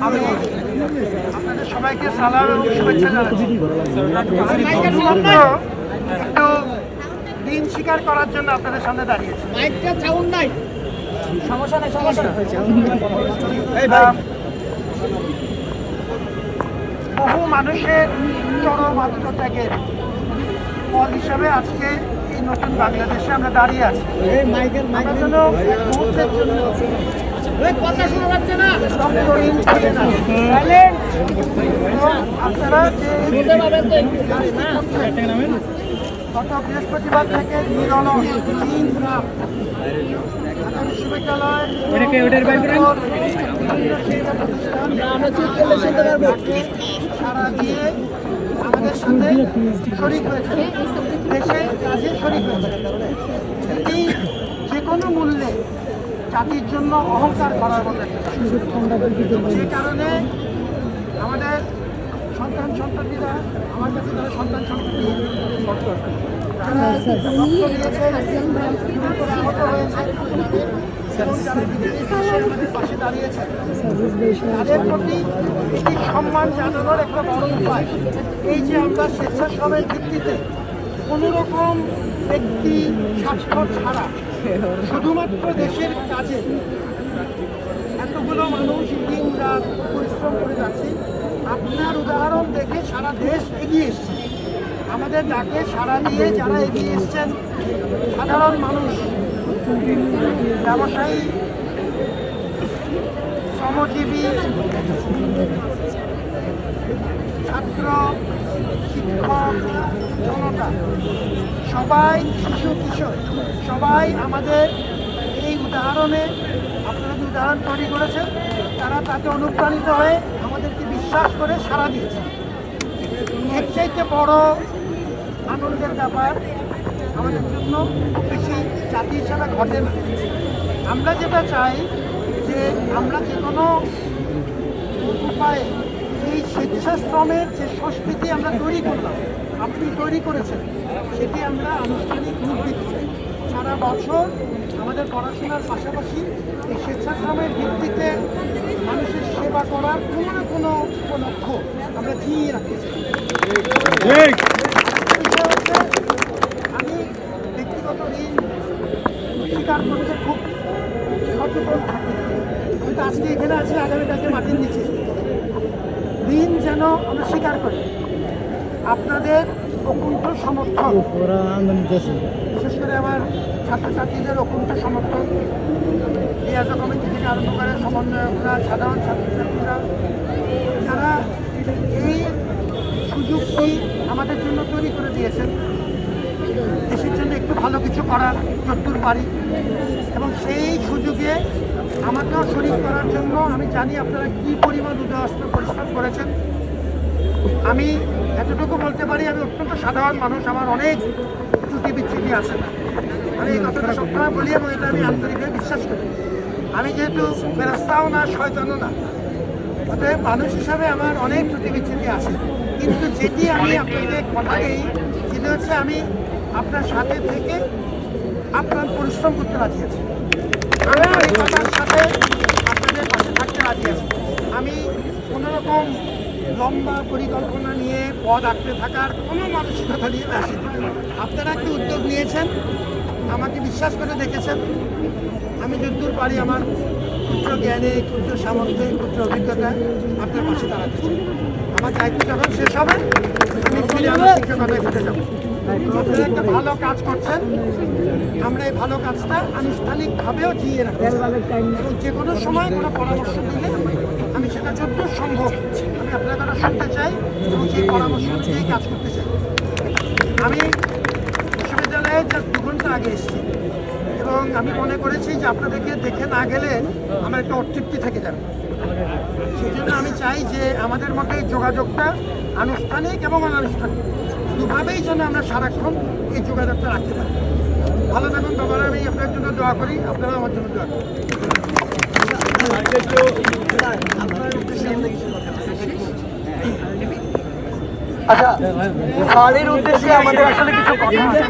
আমি আপনাদের সবাইকে সালাম এবং শুভেচ্ছা জানাচ্ছি। একটু দিন স্বীকার করার জন্য আপনাদের সামনে দাঁড়িয়েছি। বহু মানুষের চরম আত্মত্যাগের ফল হিসাবে আজকে এই নতুন বাংলাদেশে আমরা দাঁড়িয়ে আছি। আমরা যেন এক মুহূর্তের জন্য আপনারা গত বৃহস্পতিবার থেকে নিরলস ঢাকা বিশ্ববিদ্যালয় সারা দিয়ে আমাদের সাথে শরিক হয়েছে, দেশে কাজে শরিক হয়েছে। এটি যে কোনো মূল্যে জাতির জন্য অহংকার করার মতো যে কারণে আমাদের সন্তানরা আমার কাছে যারা সন্তান সন্ততি যারা আহত হয়েছে এবং যারা আমাদের পাশে দাঁড়িয়েছে তাদের প্রতি একটি সম্মান জানানোর একটা বড় উপায় এই যে আমরা স্বেচ্ছাশ্রমের ভিত্তিতে কোনো রকম ব্যক্তি স্বাক্ষর ছাড়া শুধুমাত্র দেশের কাজে এতগুলো মানুষ দিন রাত পরিশ্রম করে যাচ্ছে। আপনার উদাহরণ দেখে সারা দেশ এগিয়ে এসছে। আমাদের ডাকে সাড়া দিয়ে যারা এগিয়ে এসছেন সাধারণ মানুষ, ব্যবসায়ী, শ্রমজীবী, ছাত্র, শিক্ষক, জনতা, সবাই, শিশু কিশোর সবাই আমাদের এই উদাহরণে আপনারা যে উদাহরণ তৈরি করেছেন তারা তাকে অনুপ্রাণিত হয়ে আমাদেরকে বিশ্বাস করে সাড়া দিয়েছে। এর চাইতে বড় আনন্দের ব্যাপার আমাদের জন্য খুব বেশি জাতি হিসাবে ঘটে না। আমরা যেটা চাই যে আমরা যে কোনো উপায়ে এই স্বেচ্ছাশ্রমের যে সংস্কৃতি আমরা তৈরি করলাম, আপনি তৈরি করেছেন, সেটি আমরা আনুষ্ঠানিক রূপ দিতে চাই। সারা বছর আমাদের পড়াশোনার পাশাপাশি এই স্বেচ্ছাশ্রমের ভিত্তিতে মানুষের সেবা করার কোনো না কোনো লক্ষ্য আমরা জিইয়ে রাখতে চাই। আমি ব্যক্তিগত ঋণ স্বীকার করতে খুব সচেতন থাকি। আমি তো আজকে এখানে আছি, আগামীকালকে মাটির নিচে। ঋণ যেন আমরা স্বীকার করি। আপনাদের অকুণ্ঠ সমর্থন, বিশেষ করে আমার ছাত্রছাত্রীদের অকুণ্ঠ সমর্থন, লিয়াজ কমিটি থেকে আরম্ভ করে সমন্বয়করা, সাধারণ ছাত্রছাত্রীরা যারা এই সুযোগটি আমাদের জন্য তৈরি করে দিয়েছেন দেশের জন্য একটু ভালো কিছু করার যতদূর পারি, এবং সেই সুযোগে আমাকেও শরীর করার জন্য আমি জানি আপনারা কী পরিমাণ উদয়স্ত পরিশ্রম করেছেন। আমি এতটুকু বলতে পারি, আমি অত্যন্ত সাধারণ মানুষ, আমার অনেক ত্রুটি বিচ্যুতি আছে। আমি এই কথাটা সবসময় বলি এবং এটা আমি আন্তরিকভাবে বিশ্বাস করি। আমি যেহেতু ফেরেশতাও না, শয়তানও না, অতএব মানুষ হিসাবে আমার অনেক ত্রুটি বিচ্যুতি আছে। কিন্তু যেটি আমি আপনাকে কথা দিই সেটা হচ্ছে আমি আপনার সাথে থেকে আপনার পরিশ্রম করতে রাজি আছি। আমি এই কথার সাথে আপনাদের পাশে থাকতে রাজি আছি। আমি কোনোরকম লম্বা পরিকল্পনা নিয়ে পদ আঁকতে থাকার কোনো মানসিকতা নিয়ে আসি। আপনারা একটি উদ্যোগ নিয়েছেন, আমাকে বিশ্বাস করে দেখেছেন। আমি যতদূর পারি আমার ক্ষুদ্র জ্ঞানে, ক্ষুদ্র সামর্থ্যে, ক্ষুদ্র অভিজ্ঞতা আপনার পাশে দাঁড়াতে চাই। আমার দায়িত্ব যখন শেষ হবে আমি ফিরে আমার শিক্ষকতায় ফিরে যাবো। আপনারা একটা ভালো কাজ করছেন, আমরা এই ভালো কাজটা আনুষ্ঠানিকভাবেও জিইয়ে রাখতে চাই। এবং যে কোনো সময় কোনো পরামর্শ দিলে আমি সেটা যতদূর সম্ভব আমি আপনার কথা শুনতে চাই এবং সেই পরামর্শ অনুযায়ী কাজ করতে চাই। আমি বিশ্ববিদ্যালয়ে জাস্ট 2 ঘন্টা আগে এসেছি এবং আমি মনে করেছি যে আপনাদেরকে দেখে না গেলে আমার একটা অতৃপ্তি থেকে যাবে। সেই জন্য আমি চাই যে আমাদের মধ্যে এই যোগাযোগটা আনুষ্ঠানিক এবং অনানুষ্ঠানিক দুভাবেই যেন আমরা সারাক্ষণ এই যোগাযোগটা রাখতে পারি। ভালো থাকুন বাবারা, আমি আপনার জন্য দোয়া করি, আপনারা আমার জন্য দোয়া করি। আচ্ছা, শাড়ির উদ্দেশ্যে আমাদের আসলে কিছু কথা আছে।